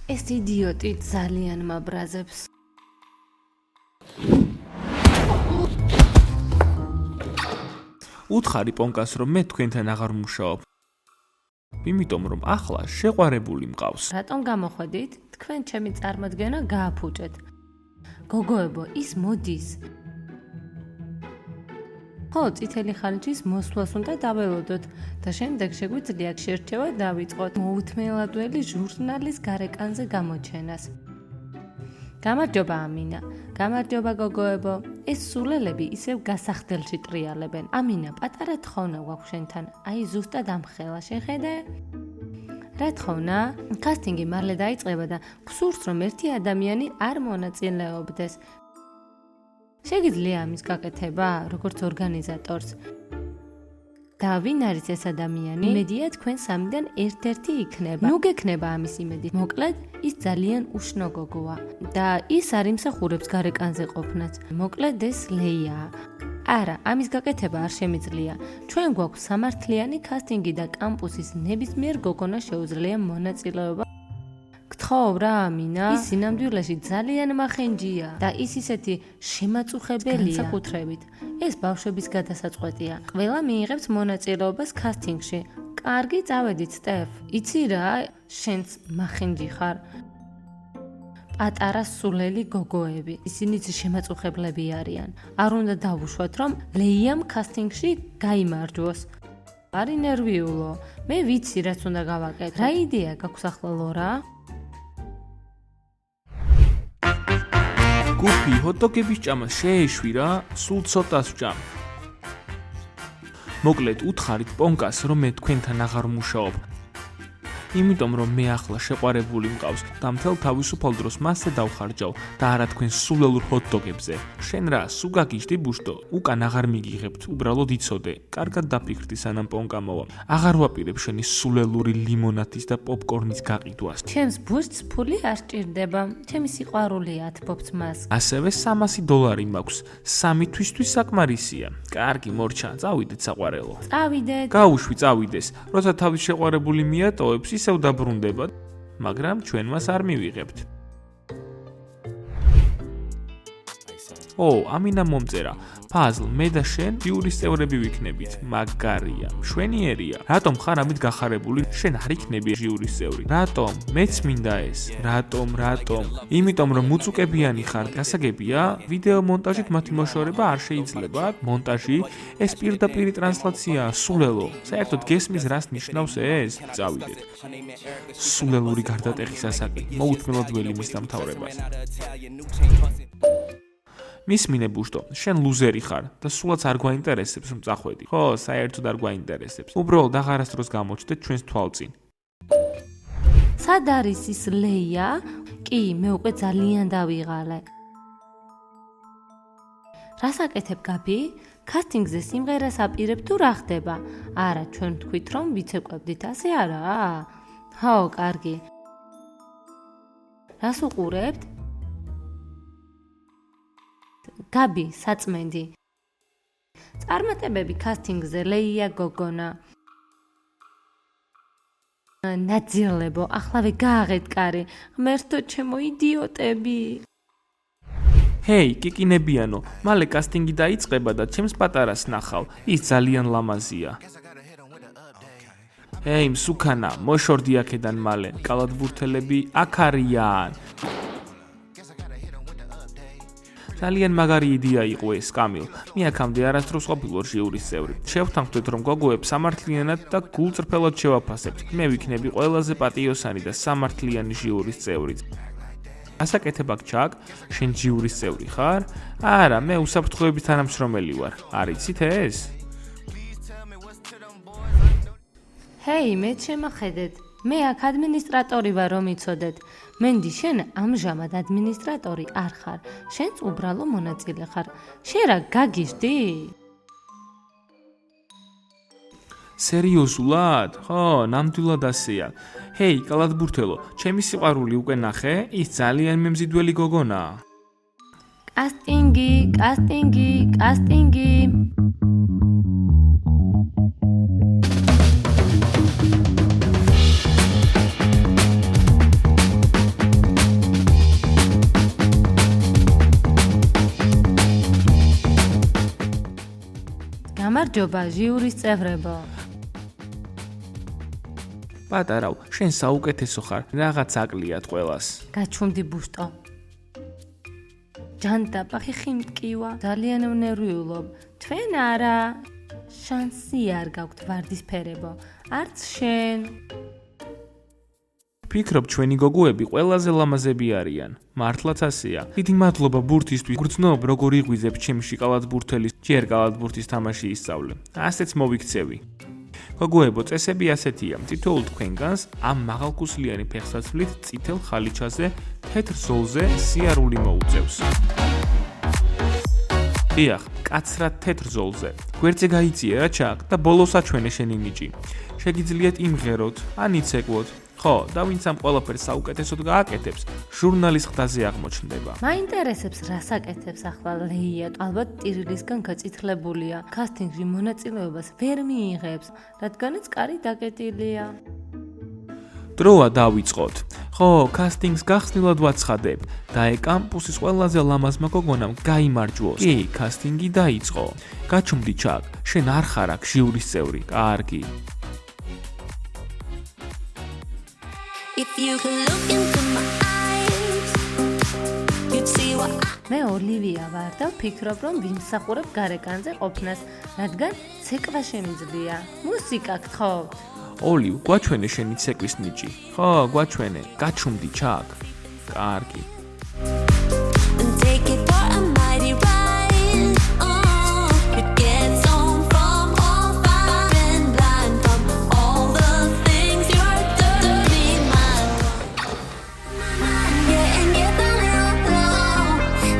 ეს იდიოტი ძალიან მაბრაზებს. უთხარი პონკას, რომ მე თქვენთან აღარ მუშაობ. იმიტომ რომ ახლა შეყვარებული მყავს. რატომ გამოხვედით? თქვენ ჩემი წარმოდგენა გააფუჭეთ. გოგოებო, ის მოდის. ხო, წითელი ხალიჩის მოსვლას უნდა დაველოდოთ და შემდეგ შეგვიძლია შერჩევა დავიწყოთ მოუთმენლადველი ჟურნალის გარეკანზე გამოჩენას. გამარჯობა ამინა, გამარჯობა გოგოებო. ეს სულელები ისევ გასახდელში ტრიალებენ. ამინა, პატარა თხოვნა გვაქვს შენთან. აი ზუსტად ამ ხელა შეხედე. რა თხოვნა? კასტინგი მალე დაიწყება და გსურს რომ ერთი ადამიანი არ მონაწილეობდეს. შეგიძლია ამის გაკეთება, როგორც ორგანიზატორს. და ვინ არის ეს ადამიანი? იმედია თქვენ სამიდან ერთ-ერთი იქნება. ნუ გექნება ამის იმედი. მოკლედ, ის ძალიან უშნო გოგოა და ის არ იმსახურებს გარეკანზე ყოფნას. მოკლედ ეს ლეიაა. არა, ამის გაკეთება არ შემიძლია. ჩვენ გვაქვს სამართლიანი კასტინგი და კამპუსის ნებისმიერ გოგონას შეუძლია მონაწილეობა. გთხოვ რა ამინა, ის სინამდვილეში ძალიან მახენჯია და ის ისეთი შემაწუხებელია საკუთრებით. ეს ბავშვების გადასაწყვეტია. ყველა მიიღებს მონაწილეობას კასტინგში. კარგი, წავედით, სტეფ. იცი რა, შენც მახენჯი ხარ. პატარა სულელი გოგოები. ისინიც შემაწუხებლები არიან. არ უნდა დავუშვათ, რომ ლეიამ კასტინგში გაიმარჯვოს. არი ნერვიულო. მე ვიცი, რაც უნდა გავაკეთო. რა იდეა გაქვს ახლა ლორა? გუფი, ჰოტდოგების ჭამას შეეშვი რა, სულ ცოტას ვჭამ. მოკლედ, უთხარით პონკას, რომ მე თქვენთან აღარ მუშაობ. იმიტომ რომ მე ახლა შეყვარებული მყავს და მთელ თავისუფალ დროს მასზე დავხარჯავ და არა თქვენ სულელურ ჰოტდოგებზე. შენ რა, სულ გაგიჟდი ბუშტო? უკან აღარ მიგიღებთ, უბრალოდ იცოდე. კარგად დაფიქრდი სანამ პონკა მოვა. აღარ ვაპირებ შენი სულელური ლიმონადის და პოპკორნის გაყიდვას. ჩემს ბუშტს ფული არ სჭირდება. ჩემი სიყვარული ათბობს მას. ასევე $300 მაქვს. 3 თვისთვის საკმარისია. კარგი, მორჩა, წავიდეთ საყვარელო. წავიდეთ. გაუშვი, წავიდეს. როცა თავის შეყვარებული მიატოვებს, ისევ დაბრუნდება, მაგრამ ჩვენ მას არ მივიღებთ. ამინა მომწერა. ფაზლ, მე და შენ ჯიურის წევრები ვიქნებით. მაგარია, მშვენიერია. რატომ ხარ ამით გახარებული? შენ არ იქნები ჯიურის წევრი. რატომ? მეც მინდა ეს. რატომ? იმიტომ რომ უწუკებიანი ხარ. გასაგებია, ვიდეო მონტაჟით მათი მოშორება არ შეიძლება. მონტაჟი ეს პირდაპირ ტრანსლაციაა, სულელო. საერთოდ გესმის რას ნიშნავს ეს? წავიდეთ. სულელური გარდატეხის ასაკი. მოუთმენლადველი მის დამთავრებას. მისმინე ბუშტო, შენ ლუზერი ხარ და სულაც არ გვაინტერესებს რომ წახვედი. ხო, საერთოდ არ გვაინტერესებს. უბრალოდ აღარასდროს გამოჩდეთ ჩვენს თვალწინ. სად არის ის ლეია? კი, მე უკვე ძალიან დავიღალე. რას აკეთებ გაბი? კასტინგზე სიმღერას აპირებ თუ რა ხდება? არა, ჩვენ თქვით რომ ვიცეკვებდით, ასე არა? ხო, კარგი. რას უყურებთ? გაბი, საწმენდი. წარმატებები კასტინგზე, ლეია გოგონა. ნაძილებო,ახლავე გააღეთ კარი. ღმერთო ჩემო იდიოტები. ჰეი, კიკინებიანო, მალე კასტინგი დაიწყება და ჩემს პატარას ნახავ. ის ძალიან ლამაზია. ჰეი, მსუქანა, მოშორდი აქედან მალე. კალათბურთელები აქ არიან. ძალიან მაგარი იდეა იყო ეს, კამილ. მე აქამდე არასდროს ყოფილვარ ჟიურის წევრი. შევთანხმდით, რომ გოგოებს სამართლიანად და გულწრფელად შევაფასებთ. მე ვიქნები ყველაზე პატიოსანი და სამართლიანი ჟიურის წევრი. ასაკეთებ აქ ჩაკ, შენ ჟიურის წევრი ხარ? არა, მე უსაფრთხოების თანამშრომელი ვარ. არ იცით ეს? ჰეი, მე შემახედეთ. მე აქ ადმინისტრატორი ვარ, რომ იცოდეთ. მენდი, შენ ამჟამად ადმინისტრატორი არ ხარ. შენც უბრალო მონაწილე ხარ. შენ რა გაგიჟდი? სერიოზულად? ხო, ნამდვილად ასეა. ჰეი, კალათბურთელო, ჩემი სიყვარული უკვე ნახე? ის ძალიან მემზიდველი გოგონაა. კასტინგი. გამარჯობა, ჟიურის წევრებო. პატარავ, შენ საუკეთესო ხარ, რაღაც აკლიათ ყველას. გაჩუმდი ბუშტო. ჯანდაბახი ხიმტკივა, ძალიან ვნერვიულობ. თქვენ არა, შანსი არ გაქვთ ვარდისფერებო, არც შენ. ფიქრობ, ჩვენი გოგოები ყველაზე ლამაზები არიან. მართლაც ასეა. დიდი მადლობა ბურთისთვის. გრძნობ, როგორ იღვიძებ ჩემში კალათბურთელის, ჯერ კალათბურთის თამაში ისწავლე. ასეც მოვიქცევი. გოგოებო, წესები ასეთია. თითოეულ თქვენგანს ამ მაღალქუსლიანი ფეხსაცვლით წითელ ხალიჩაზე თეთრ ზოლზე სიარული მოუწევს. დიახ, კაცრად თეთრ ზოლზე. გვერდზე გაიწიე რა ჩაკ და ბოლოს აჩვენე შენი ნიჭი. შეგიძლიათ იმღეროთ, ან იცეკვოთ. ხო, და ვინც ამ ყველაფერს საუკეთესოდ გააკეთებს, ჟურნალის ხდაზე აღმოჩნდება. მაინტერესებს რას აკეთებს ახლა ლეია, ალბათ ტირილისგან გაწითლებულია. კასტინგში მონაწილეობას ვერ მიიღებს, რადგანაც კარი დაკეტილია. დროა დავიწყოთ. ხო, კასტინგს გახსნილად ვაცხადებ და კამპუსის ყველაზე ლამაზმა გოგონამ გაიმარჯვოს. კი, კასტინგი დაიწყო. გაჩუმდი ჩაკ, შენ არ ხარ აქ ჟიურის წევრი. კარგი. If you could look into my eyes, you'd see what მე ოლივია ვარ და ვფიქრობ, რომ ვიმსახურებ გარეკანზე ყოფნას, რადგან ცეკვა შემიძლია. მუსიკა გთხოვთ. ოლივ, გვაჩვენე შენი ცეკვის ნიჭი. ხო, გვაჩვენე. გაჩუმდი ჩაკ. კარგი. and take it for a mighty ride. Oh, it gets on from all far and blind from all the things you're doing, man. Yeah, and get the low.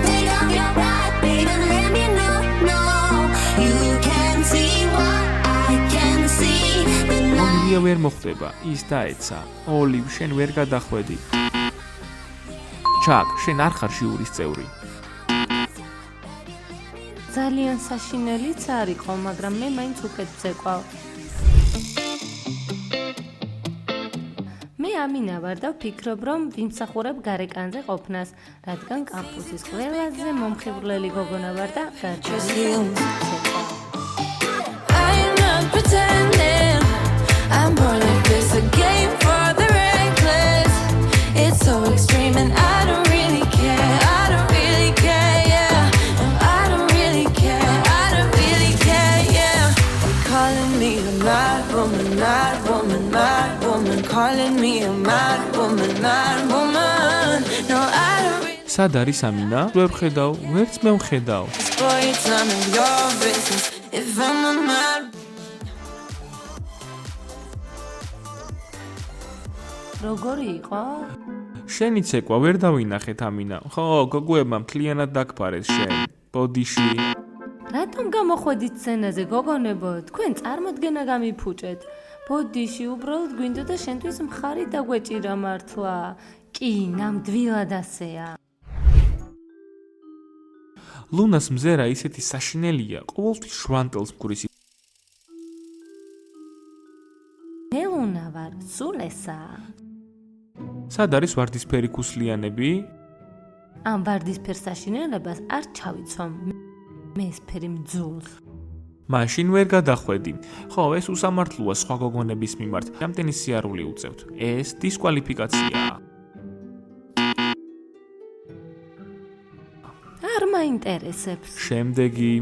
Take off your pride, baby, let me know. You can see what I can see. ოლივია ვერ მოხდება, ის დაეცა. ოლივ, შენ ვერ გადახვედი. ჩაკ, შენ არ ხარ ჟიურის წევრი. ძალიან საშინელიც არ იყო, მაგრამ მე მაინც უკეთ ვცეკვავ. მე ამინა ვარ და ვფიქრობ, რომ ვიმსახურებ გარეკანზე ყოფნას, რადგან კამპუსის ყველაზე მომხიბვლელი გოგონა ვარ და I'm not pretending. I'm more like this, a game for the reckless. It's so extreme and I don't really care. I don't really care, yeah. No, I don't really care. I don't really care, yeah. Calling me a mad woman, mad woman, mad woman. Calling me a mad woman, mad woman. No, I don't really. სად არის ამინა? ვერ ხედავ, ვერც მე ვხედავ. Boy, it's none of your business. If I'm a mad. როგორი იყო? შენი ცეკვა ვერ დავინახეთ ამინა. ხო, გოგოებმა მთლიანად დაგფარეს შენ. ბოდიში. რატომ გამოხვედით სცენაზე, გოგონებო? თქვენ წარმოდგენა გამიფუჭეთ. ბოდიში უბრალოდ გვინდოდა შენთვის მხარი დაგვეჭირა მართლა. კი, ნამდვილად ასეა. ლუნას მზერა ისეთი საშინელია, ყოველთვის შვანტელს მკვრის. მე ლუნა ვარ, სულ ესაა. სად არის ვარდისფერი ქუსლიანები? ამ ვარდისფერ საშინელებას არ ჩავიცვამ. მე ესფერი მძულს. მაშინ ვერ გადახვედი. ხო, ეს უსამართლოა სხვა გოგონების მიმართ. რამდენი სიარული უწევთ. ეს დისკვალიფიკაციაა. არ მაინტერესებს. შემდეგი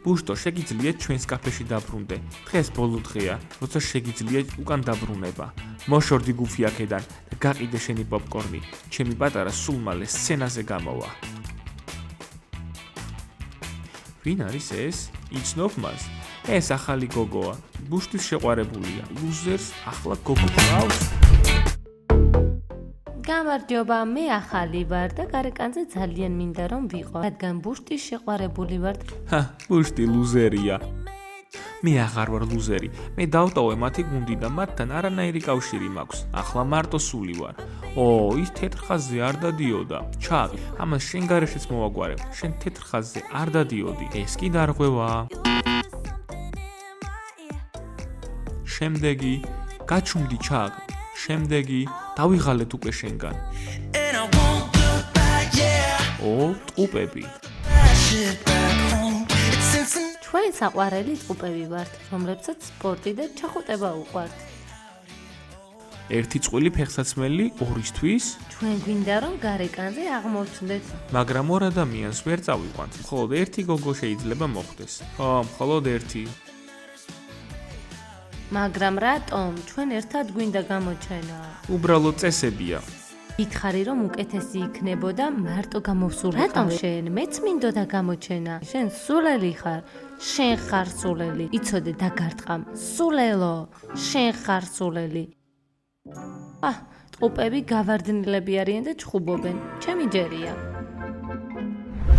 ბუშტო, შეგიძლიათ ჩვენს კაფეში დაბრუნდე. დღეს ბოლო დღეა, როცა შეგიძლიათ უკან დაბრუნება. მოშორდი გუფი აქედან და გაყიდე შენი პოპკორნი. ჩემი პატარა სულ მალე სცენაზე გამოვა. ვინ არის ეს? იცნობ მას? ეს ახალი გოგოა. ბუშტის შეყვარებულია. ლუზერს ახლა გოგო ყავს. გამარჯობა, მე ახალი ვარ და გარეკანზე ძალიან მინდა რომ ვიყო, რადგან ბუშტის შეყვარებული ვარ. ბუშტი ლუზერია. მე აღარ ვარ ლუზერი. მე დავტოვე მათი გუნდი და მათთან არანაირი კავშირი მაქვს. ახლა მარტო სული ვარ. ის თეთრ ხაზზე არ დადიოდა. ჩაკ, ამას შენ გარეშეც მოვაგვარებ. შენ თეთრ ხაზზე არ დადიოდი. ეს კი დარღვევა. შემდეგი, გაჩუმდი ჩაკ. შემდეგი, დავიღალეთ უკვე შენგან. ტყუპები. ჩვენ საყვარელი წყუპები ვართ, რომლებსაც სპორტი და ჩახუტება უყვართ. ერთი წყვილი ფეხსაცმელი ორისთვის, ჩვენ გვინდა რომ გარეკანზე აღმოჩნდეთ. მაგრამ ორ ადამიანს ვერ წავიყვანთ. მხოლოდ ერთი გოგო შეიძლება მოხვდეს. ხო, მხოლოდ ერთი. მაგრამ რატომ ჩვენ ერთად გვინდა გამოჩენა? უბრალოდ წესებია. ითხარი რომ უკეთესი იქნებოდა მარტო გამოვსული. რატომ შენ? მეც მინდოდა გამოჩენა. შენ სულელი ხარ. შენ ხარ სულელი. იცოდე დაგარტყამ. სულელო, შენ ხარ სულელი. წყუპები გავარდნილები არიან და ჩხუბობენ. ჩემი ჯერია.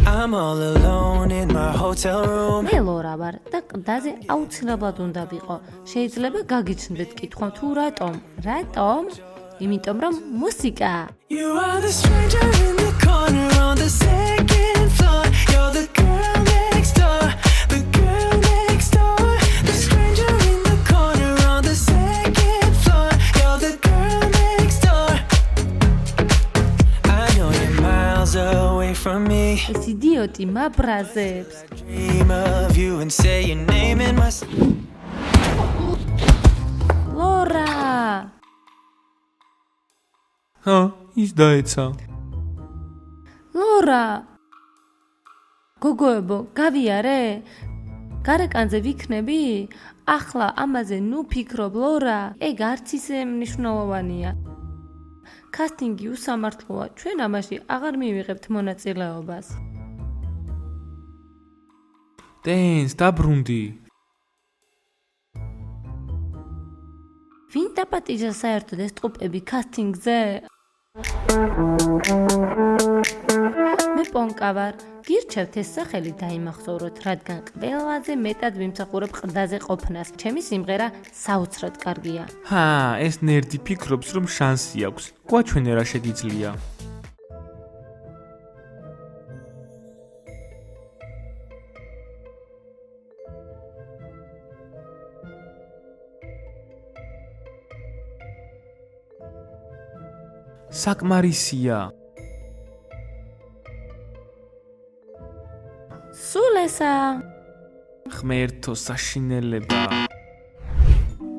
I'm all alone in my hotel room. მე ლორა ვარ და ყდაზე აუცილებლად უნდა ვიყო. შეიძლება გაგიჩნდეთ კითხვა თუ რატომ? რატომ? იმიტომ რომ მუსიკა. You are the stranger in the corner on the second floor. You're the girl next door. The girl next door. The stranger in the corner on the second floor. You're the girl next door. I know you're miles away from me. ეს იდიოტი მაბრაზებს. Dream of you and say your name in my ლორა. ის დაეცა. ლორა. გოგოებო, გავიარე? გარეკანზე ვიქნები? ახლა ამაზე ნუ ფიქრობ, ლორა. ეგ არც ისე მნიშვნელოვანია. კასტინგი უსამართლოა. ჩვენ ამაში აღარ მივიღებთ მონაწილეობას. დენს დაბრუნდი. ვინ დაპატიჟა საერთოდ ეს წყუპები კასტინგზე? მე პონკა ვარ. გირჩევთ ეს სახელი დაიმახსოვროთ, რადგან ყველაზე მეტად ვიმსახურებ ყდაზე ყოფნას. ჩემი სიმღერა საოცრად კარგია. ეს ნერდი ფიქრობს რომ შანსი აქვს. გვაჩვენე რა შეგიძლია. საკმარისია. სულესა ღმერთო საშინელება.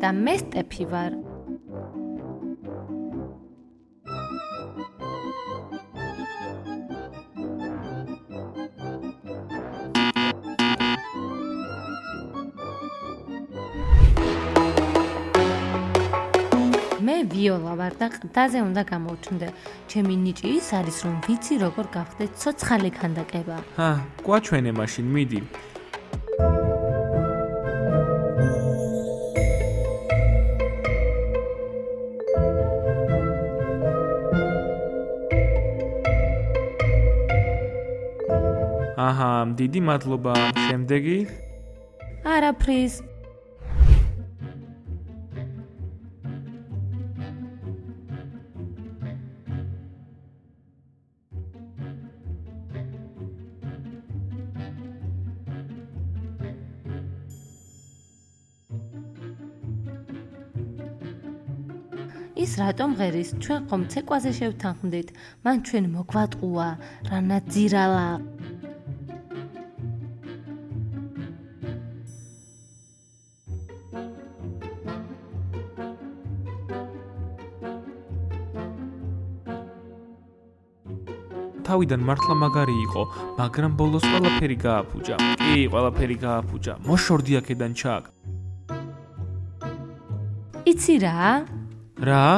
და მე სტეფი ვარ. მე ვიოლა ვარ და ყდაზე უნდა გამოვჩნდე. ჩემი ნიჭი ის არის რომ ვიცი როგორ გავხდე ცოცხალი ქანდაკება. გვაჩვენე მაშინ, მიდი. დიდი მადლობა. შემდეგი? არაფრის. ის რატომ ღერის? ჩვენ ხომ ცეკვაზე შევთანხმდით. მან ჩვენ მოგვატყუა, რა ნაძირალა. თავიდან მართლა მაგარი იყო, მაგრამ ბოლოს ყველაფერი გააფუჭა. კი, ყველაფერი გააფუჭა. მოშორდი აქედან ჩაკ. იცი რა? რა?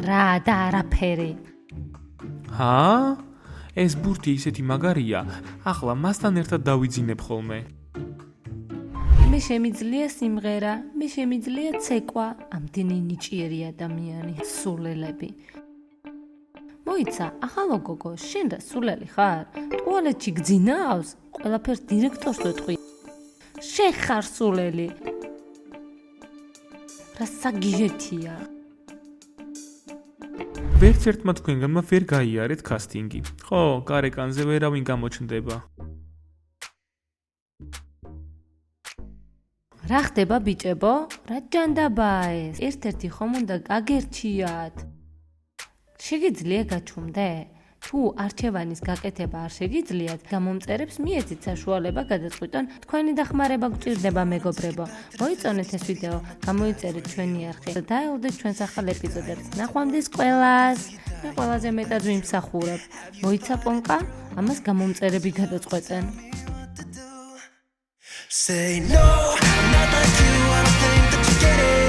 რა და არაფერი. ეს ბურთი ისეთი მაგარია. ახლა მასთან ერთად დავიძინებ ხოლმე. მე შემიძლია სიმღერა, მე შემიძლია ცეკვა, ამდენი ნიჭიერი ადამიანი, სულელები. მოიცა, ახალო გოგო, შენ და სულელი ხარ? ტუალეტში გძინავს? ყველაფერს დირექტორს ვეთყვი. შენ ხარ სულელი. რა საგიჟეთია. ვერც ერთმა თქვენგანმა ვერ გაიარეთ კასტინგი. ხო, გარეკანზე ვერავინ გამოჩნდება. რა ხდება ბიჭებო? რა ჯანდაბაა ეს? ერთ-ერთი ხომ უნდა გაგერჩიათ. შეგიძლია გაჩუმდე? თუ არჩევანის გაკეთება არ შეგიძლიათ, გამომწერებს მიეცით საშუალება გადაწყვიტონ თქვენი დახმარება გჭირდება მეგობრებო. მოიწონეთ ეს ვიდეო, გამოიწერეთ ჩვენი არხი და დაელოდეთ ჩვენს ახალ ეპიზოდებს. ნახვამდის ყველას! მე ყველაზე მეტად ვიმსახურებ. მოიცა პონკა, ამას გამომწერები გადაწყვეტენ. Say no, I'm not like you, I don't think that you get it.